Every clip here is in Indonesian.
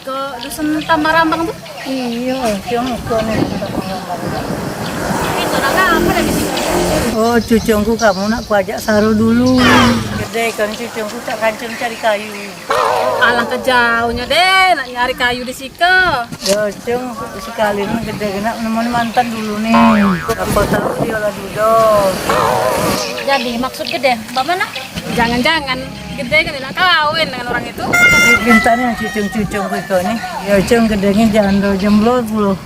ke dusun Tamarambang tuh. Iya, Cong, kono Tamarambang. Itu naga apa dari sini? Oh, cucungku kamu nak kuajak saru dulu. Gede kan cucungku tak kancing cari kayu. Alangkah jauhnya deh, nak nyari kayu di Sika. Ya, Cong, sekali nih gede kena nemuin mantan dulu nih. Apa tahu dia lah duduk. Jadi maksud gede, bagaimana? Jangan-jangan gede kan tidak kawin dengan orang itu. Bintangnya cucung-cucung itu nih. Ya, Cong, gedenya jando jemblot puluh.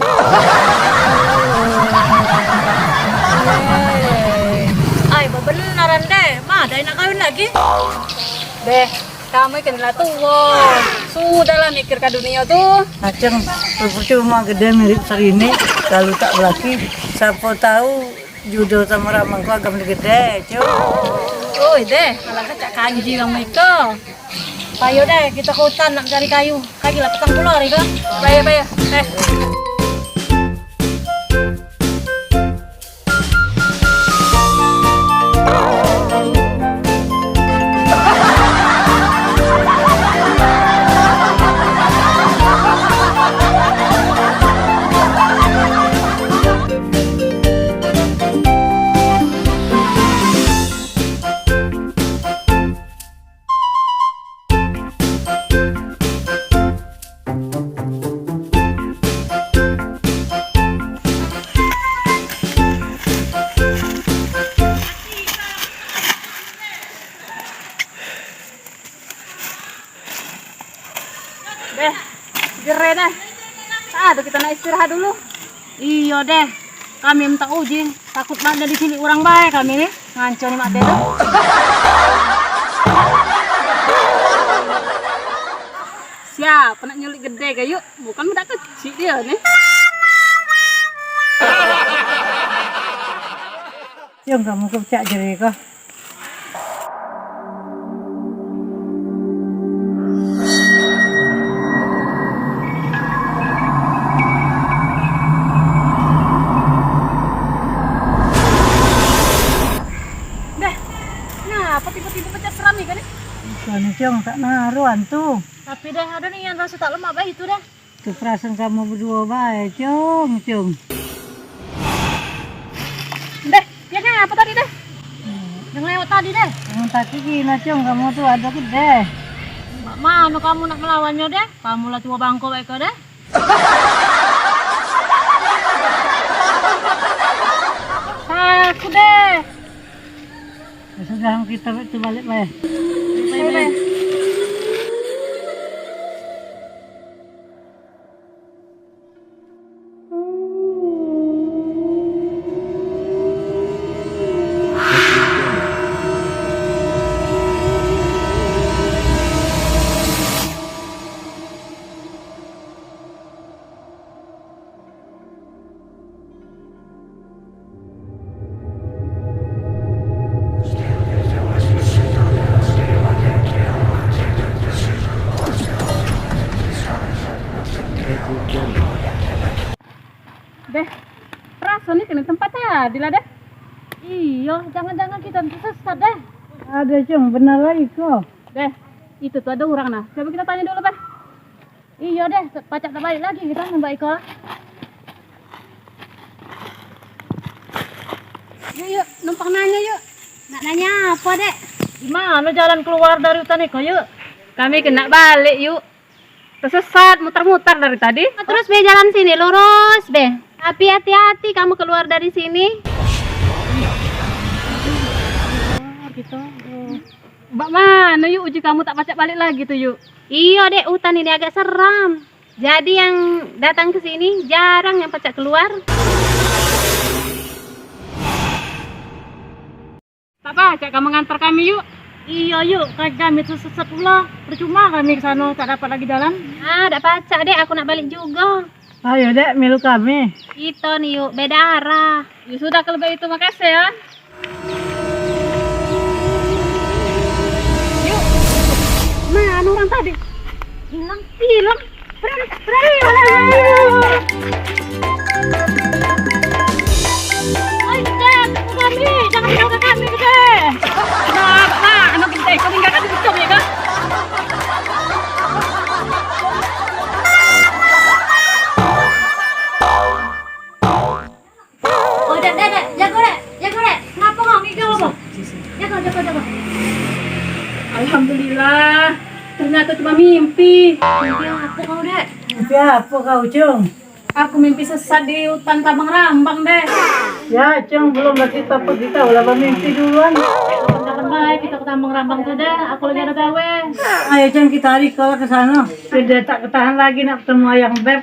Ay, beneran deh, mah ada nak kawin lagi. Deh, kamu kan lah tua. Sudahlah mikir ke dunia tuh. Aceng, percuma gede mirip Serini. Kalau tak laki, siapa tahu judo sama ramangku agak gede, Cong. Oh, deh, malah kacak kanji yang mereka. Ayo deh, kita ke hutan nak cari kayu. Kaki lah petang keluar, ya. Bayar. Deh, jere deh. Aduh, kita nak istirahat dulu. Iya deh, kami minta uji. Takut banget di sini orang baik kami nih. Ngancur nih mak Dedo. Siapa nak nyulik gede kayu? Bukan budak kecil dia nih. Cong, kamu kecak jere kah? Apa tiba-tiba pecah seram nih kan? Soalnya Cong, tak naruhan tuh. Tapi deh, ada nih yang rasa tak lemah baik itu deh. Keperasaan kamu berdua baik, Cong. Deh, ya kan apa tadi deh? Yang lewat tadi deh. Yang tadi gila, Cong, kamu tuh ada gede. Mana kamu nak melawannya deh? Kamu lah tua bangko baik deh. Aku deh. Ya sudah, kita balik, Bay. Bye. Deh, perasaan ini kena tempat tadi lah deh. Iya, jangan-jangan kita tersesat deh. Ada, Cong, benar lagi kok. Deh, itu tuh ada orang nah. Coba kita tanya dulu, Pak. Iya deh, pacak tak balik lagi kita Mbak Iko. Yuk, numpang nanya yuk. Nak nanya apa, Dek? Gimana jalan keluar dari hutan Iko, yuk? Kami kena balik, yuk. Tersesat, muter-muter dari tadi. Terus be jalan sini lurus be. Tapi hati-hati kamu keluar dari sini. Gitu. Mbak mana yuk uji kamu tak pacak balik lagi tuh yuk. Iya dek, hutan ini agak seram. Jadi yang datang ke sini jarang yang pacak keluar. Tak pacak kamu ngantar kami yuk. Iya yuk, kami tersesat pula. Percuma kami ke sana tak dapat lagi jalan. Ah, tak pacak dek, aku nak balik juga. Ayo dek, milu kami. Itu nih yuk, beda arah. Ya sudah kalau begitu makasih ya. Yuk. Mana orang tadi? Hilang. Berani. Ayo dek, kami, jangan tinggalkan kami deh. Kenapa? Anak gede, kau tinggalkan di ya kan? mimpi. Mimpi apa kau, Dek? Mimpi apa kau, Cung? Aku mimpi sesat di hutan Tambang Rambang, Dek. Ya, Cung, belum lagi kita pergi tahu lah mimpi duluan. Kapan-kapan baik kita ke Tambang Rambang tuh, Dek. Aku lagi ada gawe. Ayo, Cung, kita hari kalau ke sana. Sudah tak ketahan lagi nak ketemu ayang Beb.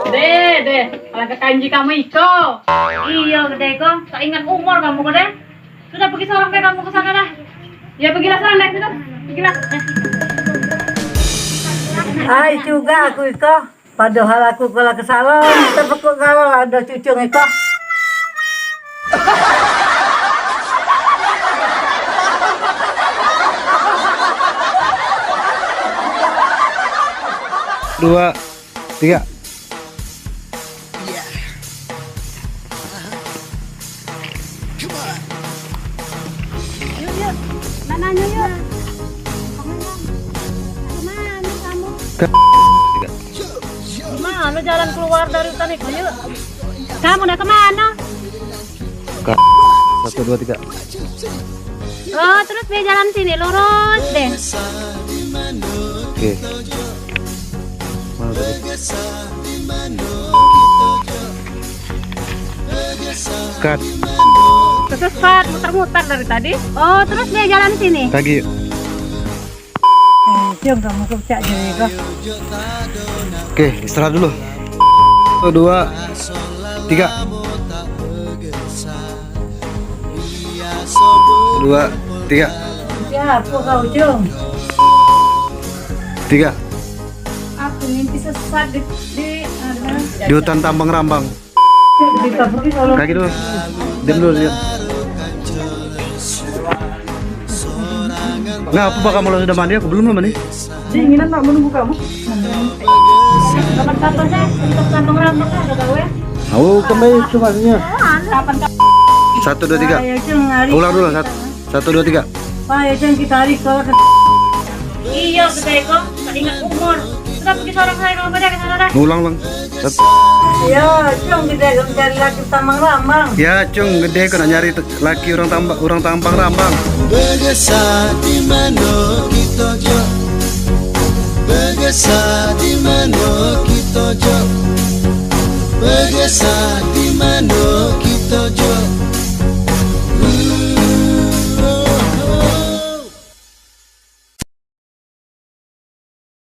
Deh. Kalau kanji kamu Iko. Iya, Dek, kok. Tak ingat umur kamu, kok, Dek. Sudah pergi seorang deh kamu ke sana dah. Ya pergilah sekarang deh, sudah. Pergilah. Hai juga aku Iko. Padahal aku kalau ke salon, tapi kok kalau ada cucu Iko. Dua, tiga. Mananya yuk. Kemana kamu? Gimana jalan keluar dari hutan itu, yuk? Kamu udah kemana? Satu, dua, tiga. Oh, terus dia jalan sini lurus deh. Oke. Mana tadi? Cut. Kesesat, muter-muter dari tadi. Oh, terus dia jalan sini. Lagi. Cung, kamu kecak jadi Iko. Oke, istirahat dulu. Satu, dua, tiga. Dua, tiga. Mimpi apa kau, Cung? Tiga. Aku mimpi sesat Di hutan Tambang Rambang. Kita pergi kalau Kaki dulu. Diam dulu, diam. Nggak, apa kamu lo sudah mandi? Aku belum mandi. Dinginan tak menunggu kamu. Kapan-kapan deh, untuk Tambang Rambang ada gawe. Aku kembali semuanya. Kapan Satu, dua, tiga. Ayo, Cung, hari. Ulang dulu. Satu, dua, tiga. Ayo, Cung, kita hari kalau ke Iya, Dek, kok. Tak ingat umur. Sudah pergi seorang saya kamu dah ke sana dah. Ulang, ulang. Satu. Ya, Cung, kita mencari laki Tambang Rambang. Ya, Cung, gede kena nyari laki orang Tambang Rambang. Bergesa di mana kita jo, bergesa di mana kita jo, bergesa di mana kita jo.